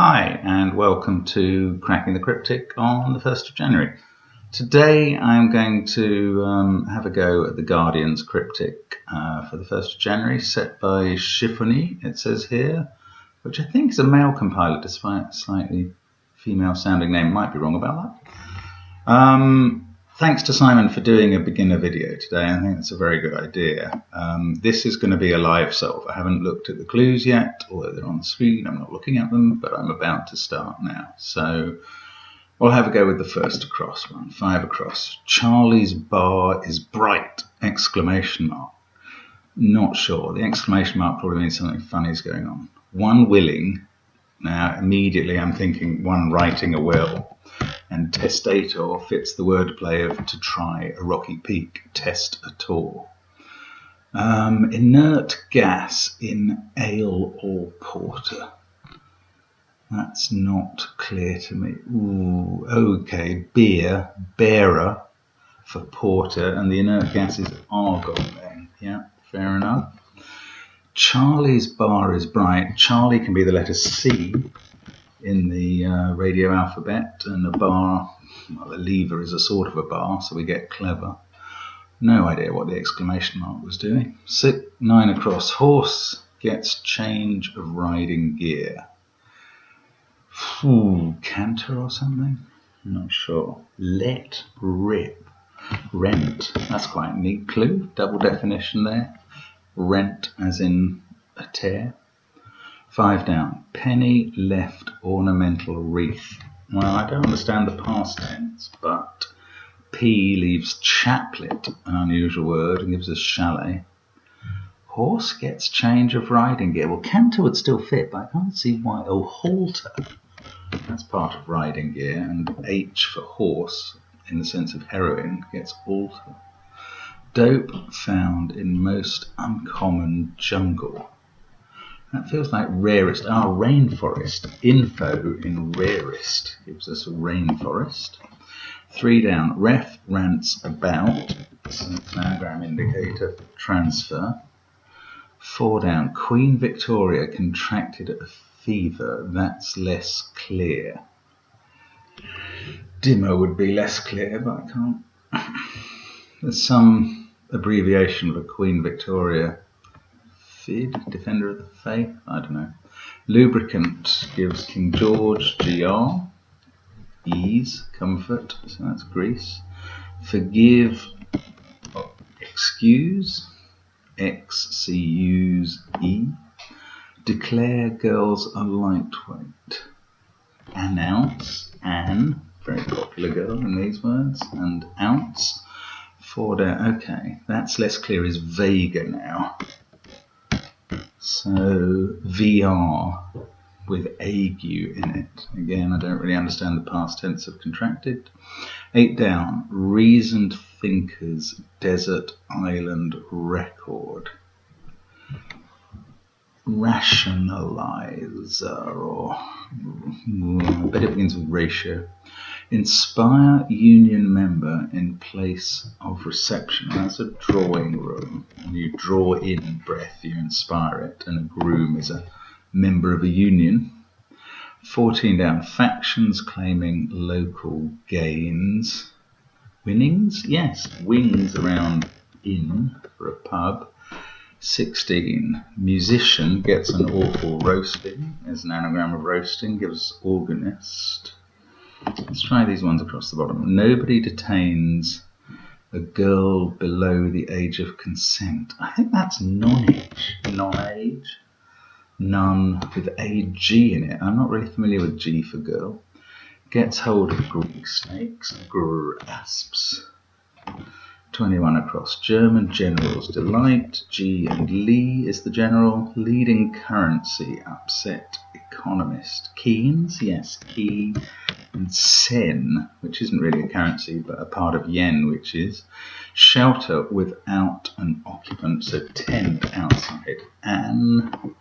Hi and welcome to Cracking the Cryptic on the 1st of January. Today I'm going to have a go at the Guardian's Cryptic for the 1st of January, set by Chiffony, it says here, which I think is a male compiler despite a slightly female sounding name. Might be wrong about that. Thanks to Simon for doing a beginner video today. I think that's a very good idea. This is going to be a live solve. I haven't looked at the clues yet, although they're on the screen. I'm not looking at them, but I'm about to start now. So we'll have a go with the first across one. 5 across. Charlie's bar is bright! Exclamation mark. Not sure. The exclamation mark probably means something funny is going on. One willing. Now immediately I'm thinking one writing a will. And testator fits the wordplay of to try a rocky peak, test a tour. Inert gas in ale or porter. That's not clear to me. Ooh, okay, beer, bearer for porter, and the inert gas is argon then. Yeah, fair enough. Charlie's bar is bright. Charlie can be the letter C in the radio alphabet, and a bar, well, a lever is a sort of a bar, so we get clever. No idea what the exclamation mark was doing. 9 across. Horse gets change of riding gear. Canter or something? Not sure. Let rip. Rent. That's quite a neat clue. Double definition there. Rent as in a tear. 5 down. Penny left ornamental wreath. Well, I don't understand the past tense, but P leaves chaplet, an unusual word, and gives us chalet. Horse gets change of riding gear. Well, canter would still fit, but I can't see why. Oh, halter. That's part of riding gear, and H for horse, in the sense of heroin, gets halter. Dope found in most uncommon jungle. That feels like rarest. Rainforest. Info in rarest gives us a rainforest. 3 down. Ref rants about. It's an anagram indicator for transfer. 4 down. Queen Victoria contracted a fever. That's less clear. Dimmer would be less clear, but I can't. There's some abbreviation for Queen Victoria. Fid, Defender of the Faith, I don't know. Lubricant gives King George GR. Ease, comfort, so that's Greece. Forgive, excuse, XCUs E. Declare girls are lightweight. Announce, Anne, very popular girl in these words, and ounce. 4 down, okay, that's less clear, is Vega now. So, VR with ague in it. Again, I don't really understand the past tense of contracted. 8 down. Reasoned thinkers, desert island record. Rationalizer, or I bet it begins with ratio. Inspire union member in place of reception. That's a drawing room. When you draw in breath, you inspire it, and a groom is a member of a union. 14 down. Factions claiming local gains. Winnings? Yes, wings around inn for a pub. 16. Musician gets an awful roasting. There's an anagram of roasting, gives organist. Let's try these ones across the bottom. Nobody detains a girl below the age of consent. I think that's non-age. Non-age. None with AG in it. I'm not really familiar with G for girl. Gets hold of Greek snakes. Grasps. 21 across. German generals delight. G and Lee is the general. Leading currency upset economist. Keens, yes, key. And sen, which isn't really a currency, but a part of yen, which is shelter without an occupant, so tent outside. And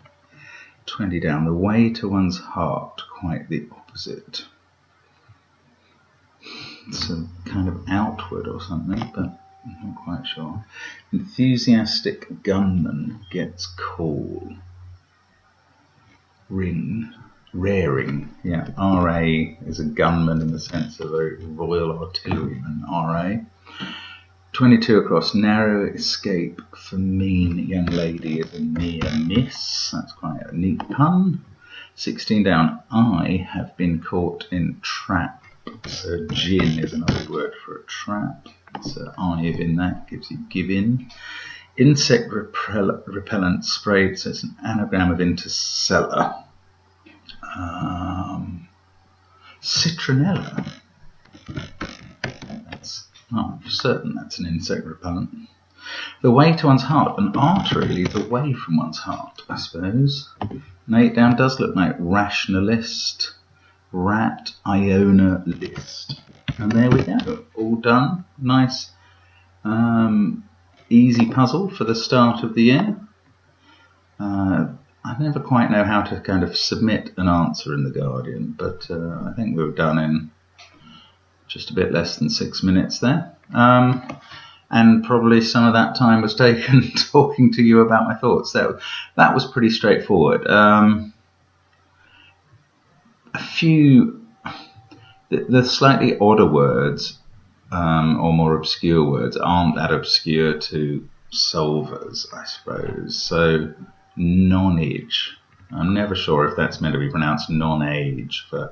20 down. The way to one's heart, quite the opposite. It's a kind of outward or something, but I'm not quite sure. Enthusiastic gunman gets call. Ring. Raring, yeah. R.A. is a gunman in the sense of a Royal Artilleryman, R.A. 22 across, narrow escape for mean young lady is a near miss. That's quite a neat pun. 16 down, I have been caught in trap. So gin is another word for a trap. So I've in that gives you give in. Insect repellent sprayed, so it's an anagram of interstellar. Citronella. I'm certain that's an insect repellent. The way to one's heart, an artery leads away from one's heart, I suppose. An 8 down does look like rationalist, rat, Iona list. And there we go, all done. Nice, easy puzzle for the start of the year. I never quite know how to kind of submit an answer in The Guardian, but I think we were done in just a bit less than 6 minutes there. And probably some of that time was taken talking to you about my thoughts. That was pretty straightforward. A few, the slightly odder words or more obscure words aren't that obscure to solvers, I suppose. So nonage, I'm never sure if that's meant to be pronounced non-age for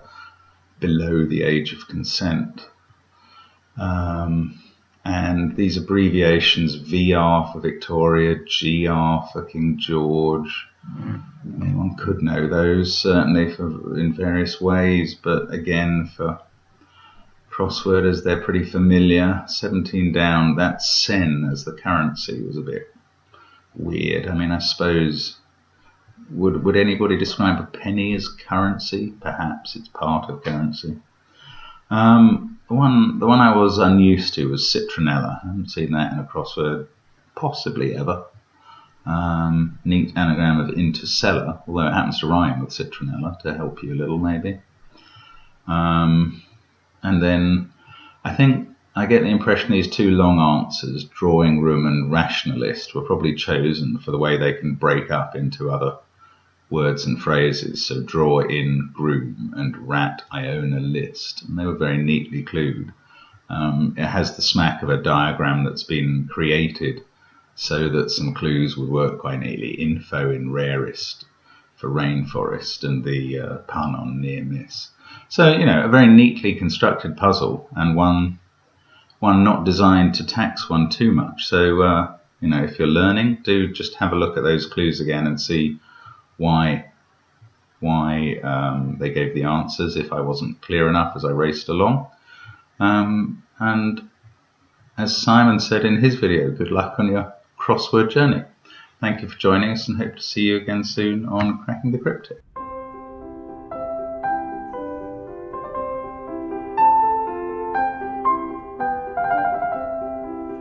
below the age of consent. And these abbreviations, VR for Victoria, GR for King George, anyone could know those, certainly in various ways, but again, for crossworders, they're pretty familiar. 17 down, that sen as the currency was a bit weird. I mean, I suppose, would anybody describe a penny as currency? Perhaps it's part of currency. The one I was unused to was citronella. I haven't seen that in a crossword possibly ever. Neat anagram of interstellar, although it happens to rhyme with citronella to help you a little maybe. And then I think I get the impression these two long answers, drawing room and rationalist, were probably chosen for the way they can break up into other words and phrases. So draw in groom and rat Iona list, and they were very neatly clued. It has the smack of a diagram that's been created so that some clues would work quite neatly. Info in rarest for rainforest, and the pun on near miss. So, you know, a very neatly constructed puzzle, and one not designed to tax one too much. So, you know, if you're learning, do just have a look at those clues again and see why they gave the answers if I wasn't clear enough as I raced along. And as Simon said in his video, good luck on your crossword journey. Thank you for joining us, and hope to see you again soon on Cracking the Cryptic.